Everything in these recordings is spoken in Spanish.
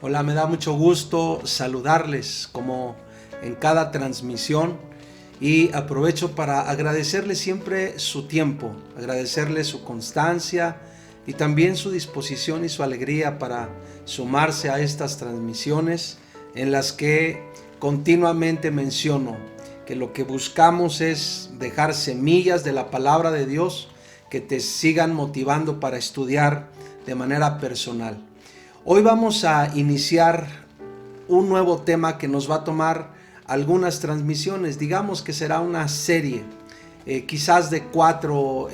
Hola, me da mucho gusto saludarles como en cada transmisión y aprovecho para agradecerles siempre su tiempo, agradecerles su constancia y también su disposición y su alegría para sumarse a estas transmisiones en las que continuamente menciono que lo que buscamos es dejar semillas de la palabra de Dios que te sigan motivando para estudiar de manera personal. Hoy vamos a iniciar un nuevo tema que nos va a tomar algunas transmisiones. Digamos que será una serie, quizás de 4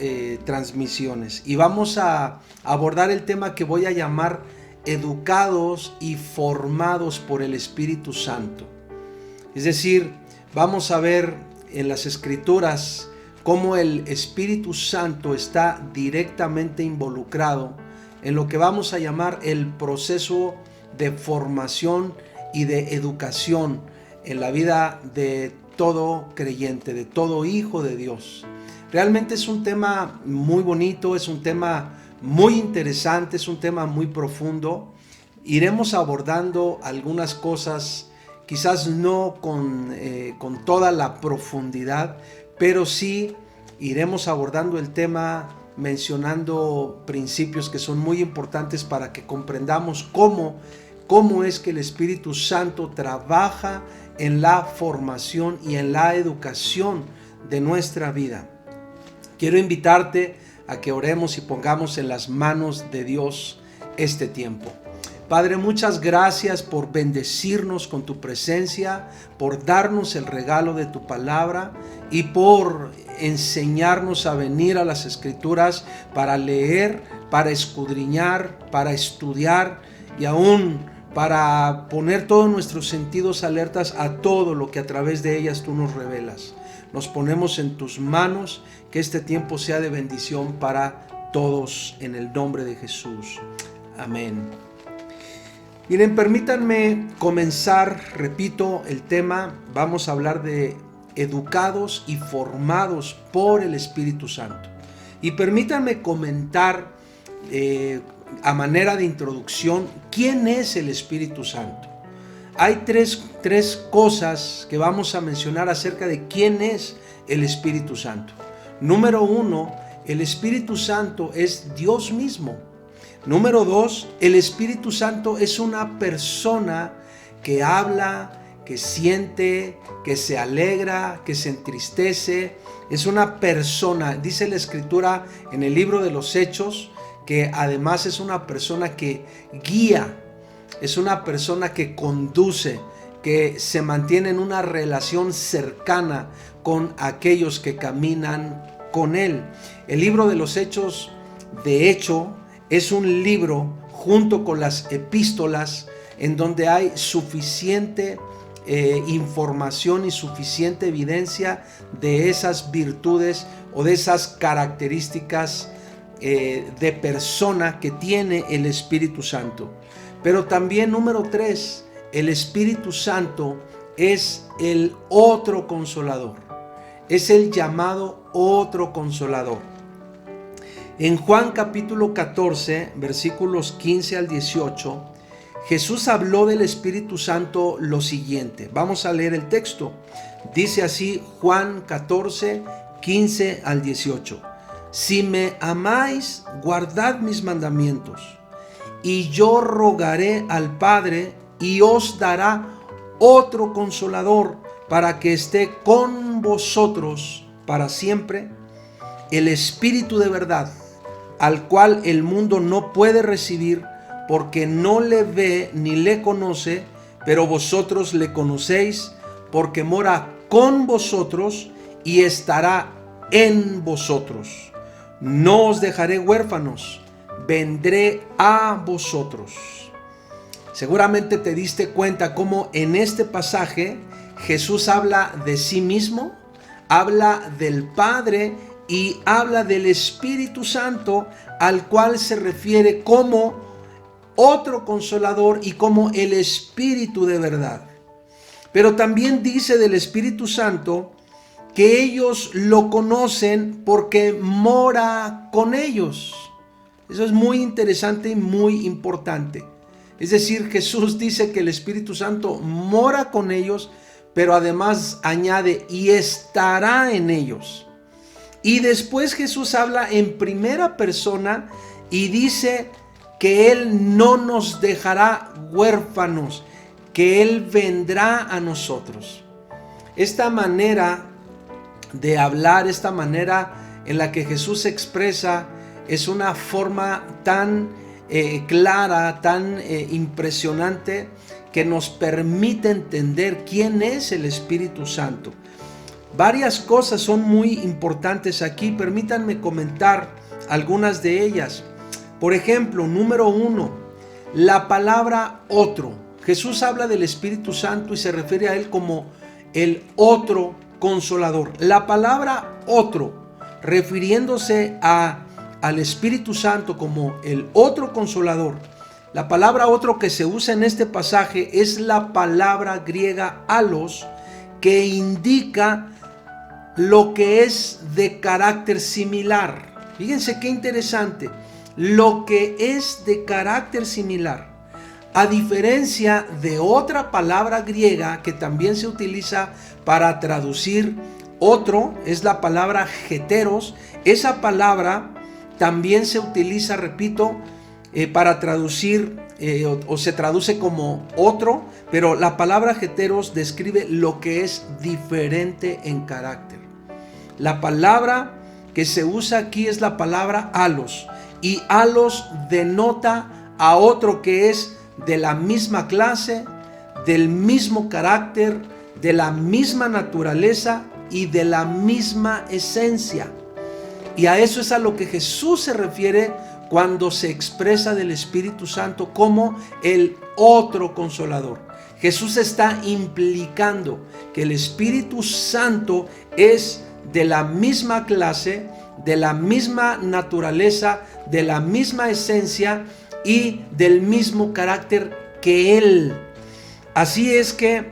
transmisiones. Y vamos a abordar el tema que voy a llamar educados y formados por el Espíritu Santo. Es decir, vamos a ver en las Escrituras cómo el Espíritu Santo está directamente involucrado en lo que vamos a llamar el proceso de formación y de educación en la vida de todo creyente, de todo hijo de Dios. Realmente es un tema muy bonito, es un tema muy interesante, es un tema muy profundo. Iremos abordando algunas cosas, quizás no con toda la profundidad, pero sí iremos abordando el tema mencionando principios que son muy importantes para que comprendamos cómo es que el Espíritu Santo trabaja en la formación y en la educación de nuestra vida. Quiero invitarte a que oremos y pongamos en las manos de Dios este tiempo. Padre, muchas gracias por bendecirnos con tu presencia, por darnos el regalo de tu palabra y por enseñarnos a venir a las Escrituras para leer, para escudriñar, para estudiar y aún para poner todos nuestros sentidos alertas a todo lo que a través de ellas tú nos revelas. Nos ponemos en tus manos, que este tiempo sea de bendición para todos en el nombre de Jesús. Amén. Miren, permítanme comenzar, repito, el tema. Vamos a hablar de educados y formados por el Espíritu Santo. Y permítanme comentar a manera de introducción, ¿quién es el Espíritu Santo? Hay tres cosas que vamos a mencionar acerca de quién es el Espíritu Santo. Número 1, el Espíritu Santo es Dios mismo. Número 2, el Espíritu Santo es una persona que habla, que siente, que se alegra, que se entristece. Es una persona, dice la Escritura en el libro de los Hechos, que además es una persona que guía, es una persona que conduce, que se mantiene en una relación cercana con aquellos que caminan con él. El libro de los Hechos, de hecho, es un libro junto con las epístolas en donde hay suficiente información y suficiente evidencia de esas virtudes o de esas características de persona que tiene el Espíritu Santo. Pero también número 3, el Espíritu Santo es el otro consolador, es el llamado otro consolador. En Juan capítulo 14, versículos 15 al 18, Jesús habló del Espíritu Santo lo siguiente. Vamos a leer el texto. Dice así Juan 14, 15 al 18. Si me amáis, guardad mis mandamientos, y yo rogaré al Padre, y os dará otro consolador, para que esté con vosotros para siempre, el Espíritu de verdad, al cual el mundo no puede recibir, porque no le ve ni le conoce, pero vosotros le conocéis, porque mora con vosotros y estará en vosotros. No os dejaré huérfanos, vendré a vosotros. Seguramente te diste cuenta cómo en este pasaje Jesús habla de sí mismo, habla del Padre y habla del Espíritu Santo, al cual se refiere como otro consolador y como el Espíritu de verdad. Pero también dice del Espíritu Santo que ellos lo conocen porque mora con ellos. Eso es muy interesante y muy importante. Es decir, Jesús dice que el Espíritu Santo mora con ellos, pero además añade, y estará en ellos. Y después Jesús habla en primera persona y dice que Él no nos dejará huérfanos, que Él vendrá a nosotros. Esta manera de hablar, esta manera en la que Jesús se expresa, es una forma tan clara, tan impresionante, que nos permite entender quién es el Espíritu Santo. Varias cosas son muy importantes aquí, permítanme comentar algunas de ellas. Por ejemplo, número 1, la palabra otro. Jesús habla del Espíritu Santo y se refiere a Él como el otro consolador. La palabra otro, refiriéndose al Espíritu Santo como el otro consolador, la palabra otro que se usa en este pasaje es la palabra griega alos, que indica lo que es de carácter similar. Fíjense qué interesante, lo que es de carácter similar. A diferencia de otra palabra griega que también se utiliza para traducir otro, es la palabra heteros. Esa palabra también se utiliza, repito, para traducir o se traduce como otro, pero la palabra heteros describe lo que es diferente en carácter. La palabra que se usa aquí es la palabra alos, y alos denota a otro que es de la misma clase, del mismo carácter, de la misma naturaleza y de la misma esencia. Y a eso es a lo que Jesús se refiere cuando se expresa del Espíritu Santo como el otro consolador. Jesús está implicando que el Espíritu Santo es de la misma clase, de la misma naturaleza, de la misma esencia y del mismo carácter que Él. Así es que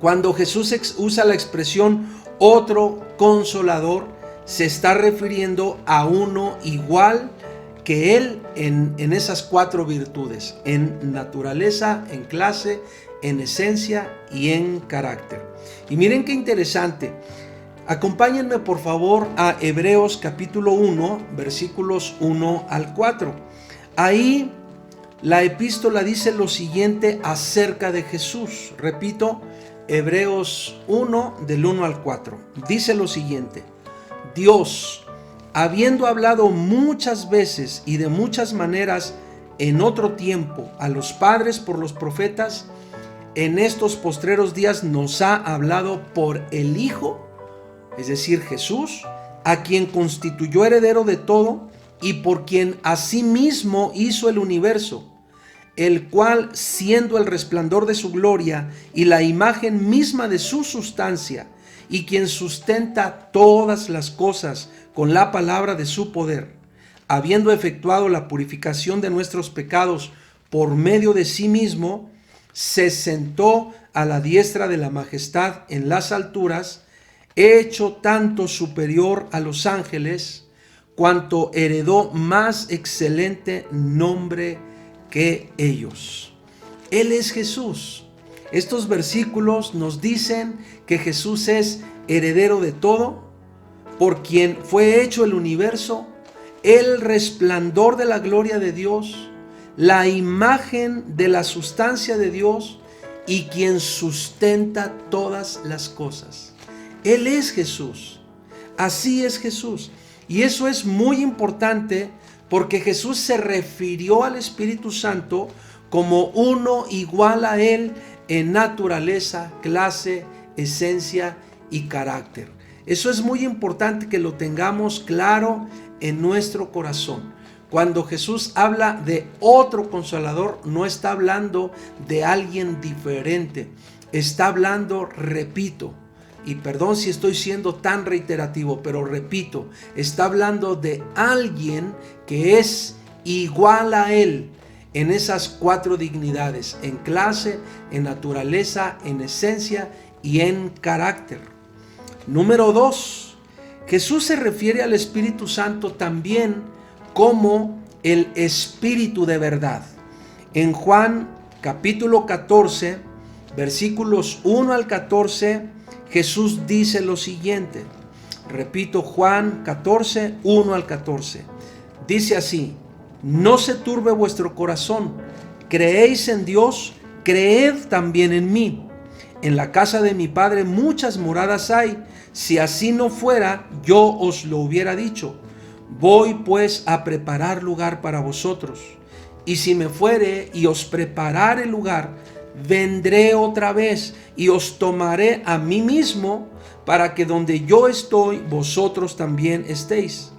cuando Jesús usa la expresión otro consolador, se está refiriendo a uno igual que Él en esas 4 virtudes: en naturaleza, en clase, en esencia y en carácter. Y miren qué interesante. Acompáñenme por favor a Hebreos capítulo 1, versículos 1 al 4. Ahí la epístola dice lo siguiente acerca de Jesús. Repito, Hebreos 1 del 1 al 4. Dice lo siguiente: Dios, habiendo hablado muchas veces y de muchas maneras en otro tiempo a los padres por los profetas, en estos postreros días nos ha hablado por el Hijo, es decir, Jesús, a quien constituyó heredero de todo y por quien asimismo hizo el universo, el cual, siendo el resplandor de su gloria y la imagen misma de su sustancia, y quien sustenta todas las cosas con la palabra de su poder, habiendo efectuado la purificación de nuestros pecados por medio de sí mismo, se sentó a la diestra de la majestad en las alturas, hecho tanto superior a los ángeles, cuanto heredó más excelente nombre que ellos. Él es Jesús. Estos versículos nos dicen que Jesús es heredero de todo, por quien fue hecho el universo, el resplandor de la gloria de Dios, la imagen de la sustancia de Dios y quien sustenta todas las cosas. Él es Jesús. Así es Jesús. Y eso es muy importante porque Jesús se refirió al Espíritu Santo como uno igual a Él en naturaleza, clase, esencia y carácter. Eso es muy importante que lo tengamos claro en nuestro corazón. Cuando Jesús habla de otro consolador, no está hablando de alguien diferente. Está hablando, repito, y perdón si estoy siendo tan reiterativo, pero repito, está hablando de alguien que es igual a Él en esas 4 dignidades: en clase, en naturaleza, en esencia y en carácter. Número 2, Jesús se refiere al Espíritu Santo también como el Espíritu de verdad. En Juan capítulo 14, versículos 1 al 14, Jesús dice lo siguiente. Repito, Juan 14, 1 al 14. Dice así: no se turbe vuestro corazón, creéis en Dios, creed también en mí. En la casa de mi Padre muchas moradas hay, si así no fuera, yo os lo hubiera dicho. Voy pues a preparar lugar para vosotros. Y si me fuere y os preparare lugar, vendré otra vez y os tomaré a mí mismo, para que donde yo estoy, vosotros también estéis.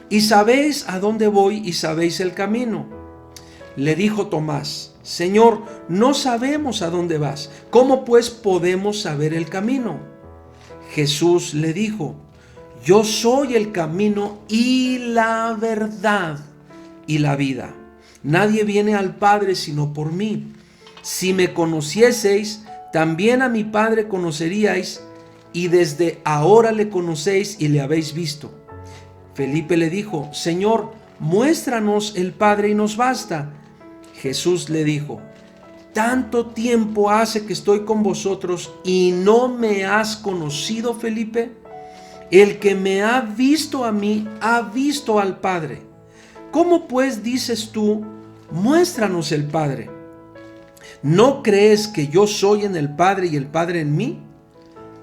Y sabéis a dónde voy y sabéis el camino. Le dijo Tomás: Señor, no sabemos a dónde vas. ¿Cómo pues podemos saber el camino? Jesús le dijo: yo soy el camino y la verdad y la vida. Nadie viene al Padre sino por mí. Si me conocieseis, también a mi Padre conoceríais, y desde ahora le conocéis y le habéis visto. Felipe le dijo: Señor, muéstranos el Padre y nos basta. Jesús le dijo: ¿tanto tiempo hace que estoy con vosotros y no me has conocido, Felipe? El que me ha visto a mí, ha visto al Padre. ¿Cómo pues dices tú, muéstranos el Padre? ¿No crees que yo soy en el Padre y el Padre en mí?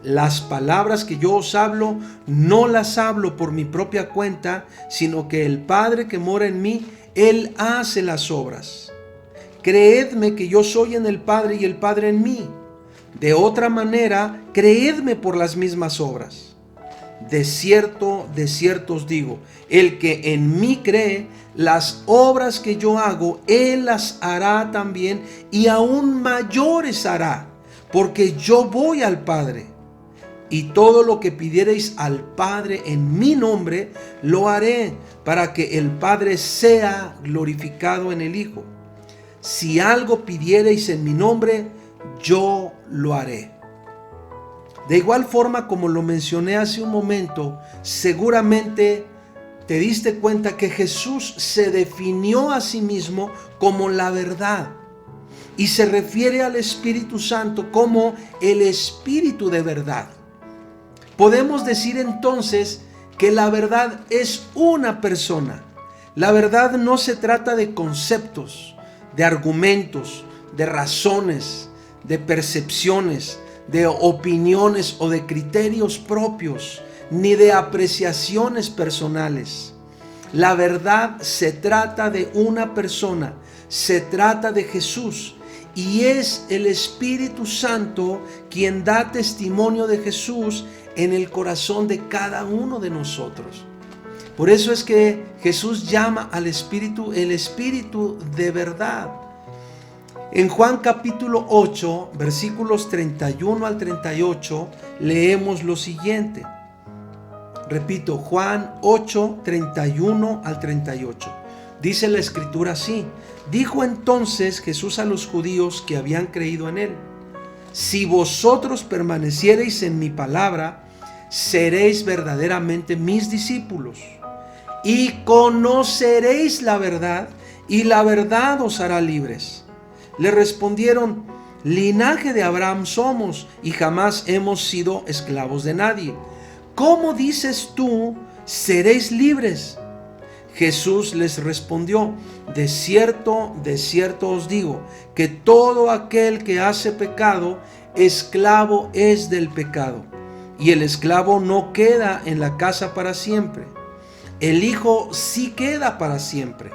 Las palabras que yo os hablo, no las hablo por mi propia cuenta, sino que el Padre que mora en mí, Él hace las obras. Creedme que yo soy en el Padre y el Padre en mí. De otra manera, creedme por las mismas obras. De cierto os digo, el que en mí cree, las obras que yo hago, Él las hará también, y aún mayores hará, porque yo voy al Padre. Y todo lo que pidiereis al Padre en mi nombre, lo haré, para que el Padre sea glorificado en el Hijo. Si algo pidiereis en mi nombre, yo lo haré. De igual forma, como lo mencioné hace un momento, seguramente te diste cuenta que Jesús se definió a sí mismo como la verdad, y se refiere al Espíritu Santo como el Espíritu de verdad. Podemos decir entonces que la verdad es una persona. La verdad no se trata de conceptos, de argumentos, de razones, de percepciones, de opiniones o de criterios propios, ni de apreciaciones personales. La verdad se trata de una persona, se trata de Jesús, y es el Espíritu Santo quien da testimonio de Jesús en el corazón de cada uno de nosotros. Por eso es que Jesús llama al Espíritu el Espíritu de verdad. En Juan capítulo 8, versículos 31 al 38, leemos lo siguiente. Repito, Juan 8, 31 al 38. Dice la Escritura así: dijo entonces Jesús a los judíos que habían creído en Él: si vosotros permaneciereis en mi palabra, seréis verdaderamente mis discípulos, y conoceréis la verdad, y la verdad os hará libres. Le respondieron: linaje de Abraham somos, y jamás hemos sido esclavos de nadie. ¿Cómo dices tú, seréis libres? Jesús les respondió: de cierto os digo, que todo aquel que hace pecado, esclavo es del pecado. Y el esclavo no queda en la casa para siempre. El Hijo sí queda para siempre.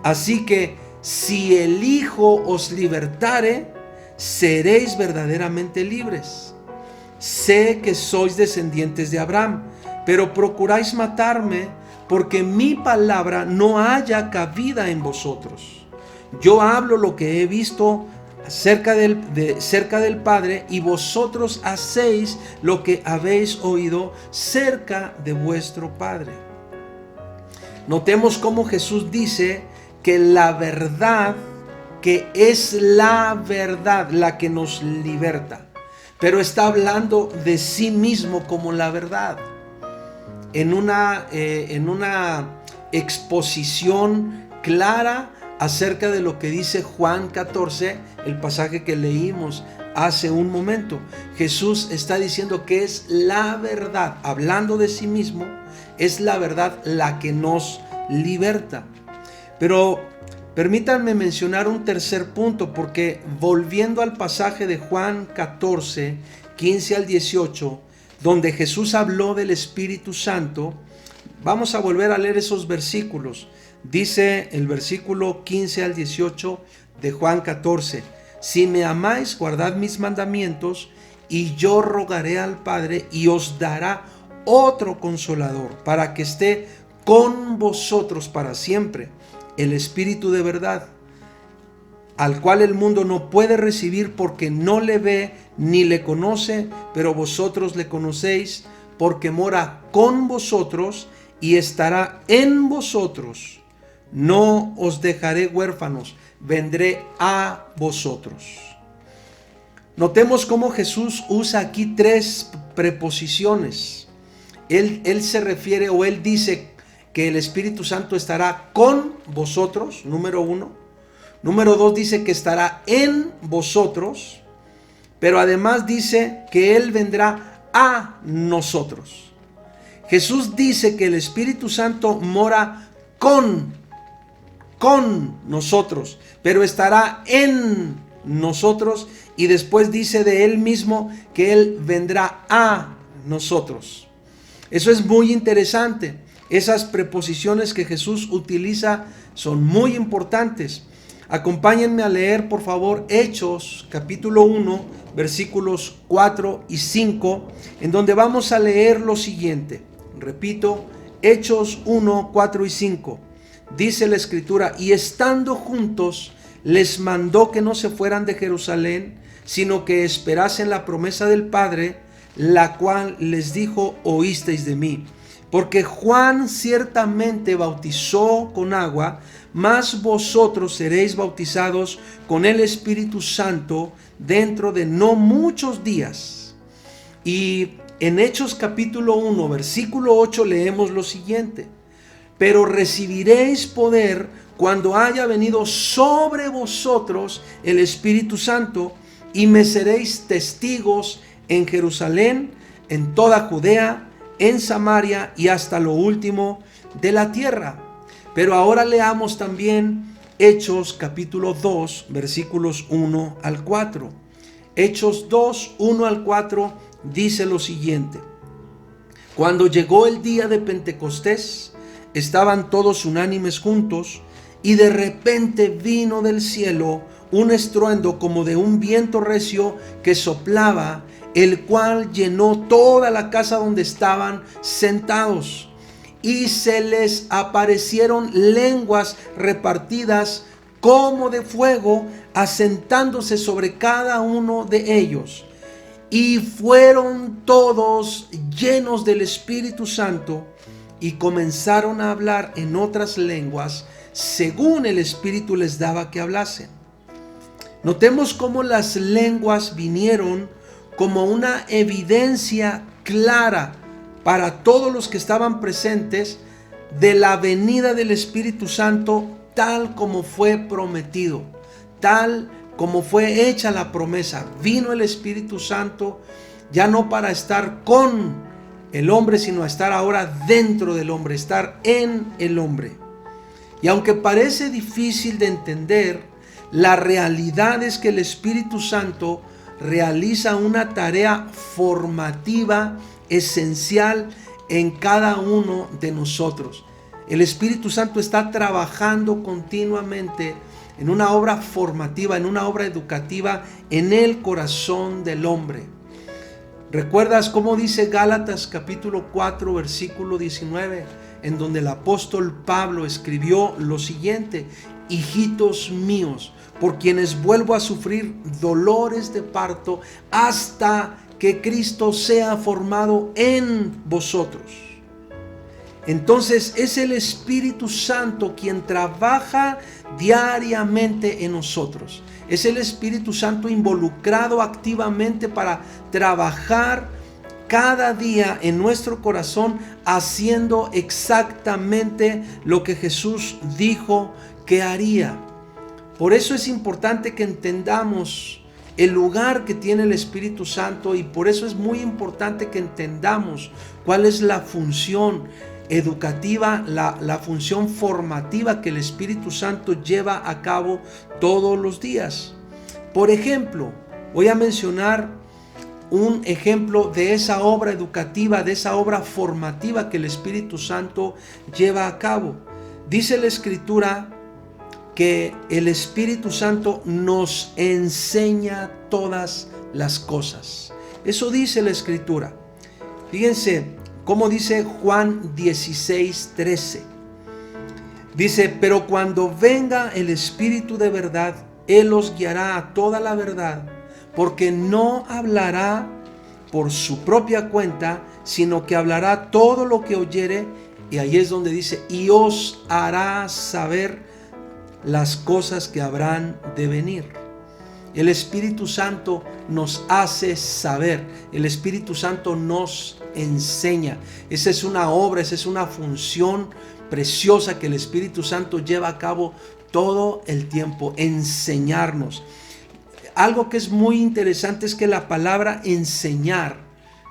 Así que si el Hijo os libertare, seréis verdaderamente libres. Sé que sois descendientes de Abraham, pero procuráis matarme, porque mi palabra no haya cabida en vosotros. Yo hablo lo que he visto cerca del Padre, y vosotros hacéis lo que habéis oído cerca de vuestro Padre. Notemos cómo Jesús dice que la verdad, que es la verdad la que nos liberta, pero está hablando de sí mismo como la verdad. En una exposición clara acerca de lo que dice Juan 14, el pasaje que leímos hace un momento. Jesús está diciendo que es la verdad, hablando de sí mismo, es la verdad la que nos liberta. Pero permítanme mencionar un tercer punto, porque volviendo al pasaje de Juan 14, 15 al 18, donde Jesús habló del Espíritu Santo, vamos a volver a leer esos versículos. Dice el versículo 15 al 18 de Juan 14: si me amáis, guardad mis mandamientos, y yo rogaré al Padre, y os dará otro consolador, para que esté con vosotros para siempre, el Espíritu de verdad, al cual el mundo no puede recibir porque no le ve ni le conoce, pero vosotros le conocéis, porque mora con vosotros y estará en vosotros. No os dejaré huérfanos, vendré a vosotros. Notemos cómo Jesús usa aquí tres preposiciones. Él se refiere, o él dice que el Espíritu Santo estará con vosotros, número 1. Número 2, dice que estará en vosotros, pero además dice que Él vendrá a nosotros. Jesús dice que el Espíritu Santo mora con nosotros, pero estará en nosotros, y después dice de Él mismo que Él vendrá a nosotros. Eso es muy interesante. Esas preposiciones que Jesús utiliza son muy importantes. Acompáñenme a leer, por favor, Hechos capítulo 1, versículos 4 y 5, en donde vamos a leer lo siguiente. Repito, Hechos 1, 4 y 5. Dice la Escritura: y estando juntos, les mandó que no se fueran de Jerusalén, sino que esperasen la promesa del Padre, la cual les dijo: oísteis de mí. Porque Juan ciertamente bautizó con agua, mas vosotros seréis bautizados con el Espíritu Santo dentro de no muchos días. Y en Hechos capítulo 1, versículo 8 leemos lo siguiente: pero recibiréis poder cuando haya venido sobre vosotros el Espíritu Santo, y me seréis testigos en Jerusalén, en toda Judea, en Samaria y hasta lo último de la tierra. Pero ahora leamos también Hechos capítulo 2, versículos 1 al 4. Hechos 2, 1 al 4 dice lo siguiente: cuando llegó el día de Pentecostés, estaban todos unánimes juntos, y de repente vino del cielo un estruendo como de un viento recio que soplaba, el cual llenó toda la casa donde estaban sentados. Y se les aparecieron lenguas repartidas como de fuego, asentándose sobre cada uno de ellos. Y fueron todos llenos del Espíritu Santo, y comenzaron a hablar en otras lenguas, según el Espíritu les daba que hablasen. Notemos cómo las lenguas vinieron como una evidencia clara para todos los que estaban presentes de la venida del Espíritu Santo, tal como fue prometido, tal como fue hecha la promesa. Vino el Espíritu Santo ya no para estar con el hombre, sino a estar ahora dentro del hombre, estar en el hombre. Y aunque parece difícil de entender, la realidad es que el Espíritu Santo realiza una tarea formativa esencial en cada uno de nosotros. El Espíritu Santo está trabajando continuamente en una obra formativa, en una obra educativa en el corazón del hombre. ¿Recuerdas cómo dice Gálatas capítulo 4, versículo 19, en donde el apóstol Pablo escribió lo siguiente: hijitos míos, por quienes vuelvo a sufrir dolores de parto hasta que Cristo sea formado en vosotros? Entonces es el Espíritu Santo quien trabaja diariamente en nosotros. Es el Espíritu Santo involucrado activamente para trabajar cada día en nuestro corazón haciendo exactamente lo que Jesús dijo que haría. Por eso es importante que entendamos el lugar que tiene el Espíritu Santo, y por eso es muy importante que entendamos cuál es la función educativa, la función formativa que el Espíritu Santo lleva a cabo todos los días. Por ejemplo, voy a mencionar un ejemplo de esa obra educativa, de esa obra formativa que el Espíritu Santo lleva a cabo. Dice la Escritura que el Espíritu Santo nos enseña todas las cosas. Eso dice la Escritura. Fíjense cómo dice Juan 16:13. Dice: pero cuando venga el Espíritu de verdad, Él os guiará a toda la verdad, porque no hablará por su propia cuenta, sino que hablará todo lo que oyere. Y ahí es donde dice: y os hará saber las cosas que habrán de venir. El Espíritu Santo nos hace saber, el Espíritu Santo nos enseña. Esa es una obra, esa es una función preciosa que el Espíritu Santo lleva a cabo todo el tiempo, enseñarnos. Algo que es muy interesante es que la palabra enseñar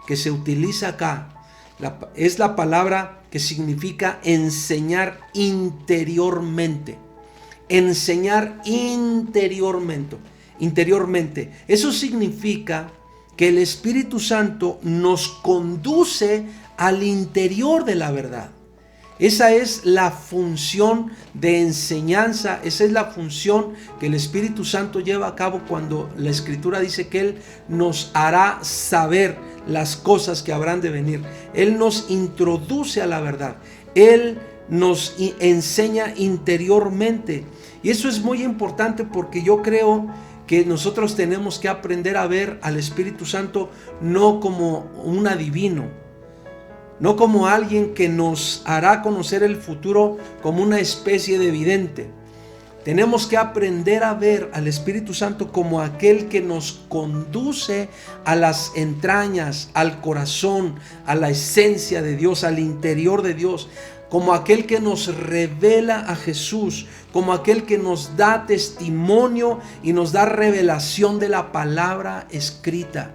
que se utiliza acá es la palabra que significa enseñar interiormente. Enseñar interiormente. Eso significa que el Espíritu Santo nos conduce al interior de la verdad. Esa es la función de enseñanza, esa es la función que el Espíritu Santo lleva a cabo cuando la Escritura dice que Él nos hará saber las cosas que habrán de venir. Él nos introduce a la verdad, Él nos enseña interiormente. Y eso es muy importante, porque yo creo que nosotros tenemos que aprender a ver al Espíritu Santo no como un adivino, no como alguien que nos hará conocer el futuro como una especie de vidente. Tenemos que aprender a ver al Espíritu Santo como aquel que nos conduce a las entrañas, al corazón, a la esencia de Dios, al interior de Dios, como aquel que nos revela a Jesús, como aquel que nos da testimonio y nos da revelación de la palabra escrita.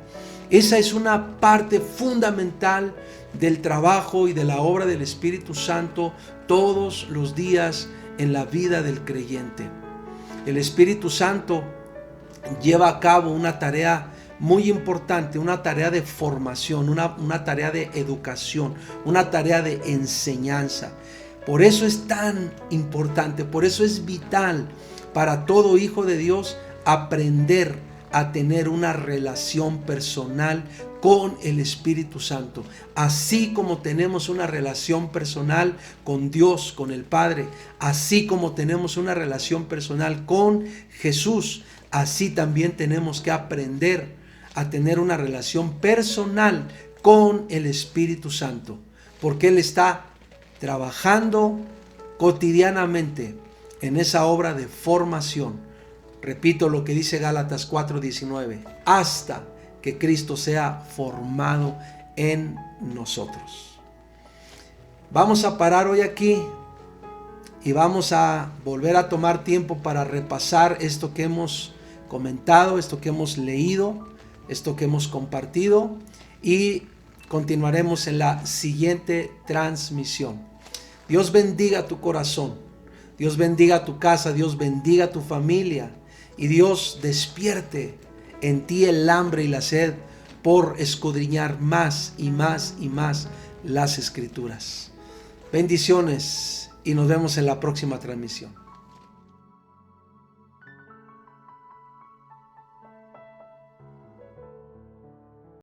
Esa es una parte fundamental del trabajo y de la obra del Espíritu Santo todos los días en la vida del creyente. El Espíritu Santo lleva a cabo una tarea muy importante, una tarea de formación, una tarea de educación, una tarea de enseñanza. Por eso es tan importante, por eso es vital para todo hijo de Dios aprender a tener una relación personal con el Espíritu Santo. Así como tenemos una relación personal con Dios, con el Padre, así como tenemos una relación personal con Jesús, así también tenemos que aprender a tener una relación personal con el Espíritu Santo, porque Él está trabajando cotidianamente en esa obra de formación. Repito lo que dice Gálatas 4:19, hasta que Cristo sea formado en nosotros. Vamos a parar hoy aquí y vamos a volver a tomar tiempo para repasar esto que hemos comentado, esto que hemos leído, esto que hemos compartido, y continuaremos en la siguiente transmisión. Dios bendiga tu corazón, Dios bendiga tu casa, Dios bendiga tu familia, y Dios despierte en ti el hambre y la sed por escudriñar más y más y más las Escrituras. Bendiciones y nos vemos en la próxima transmisión.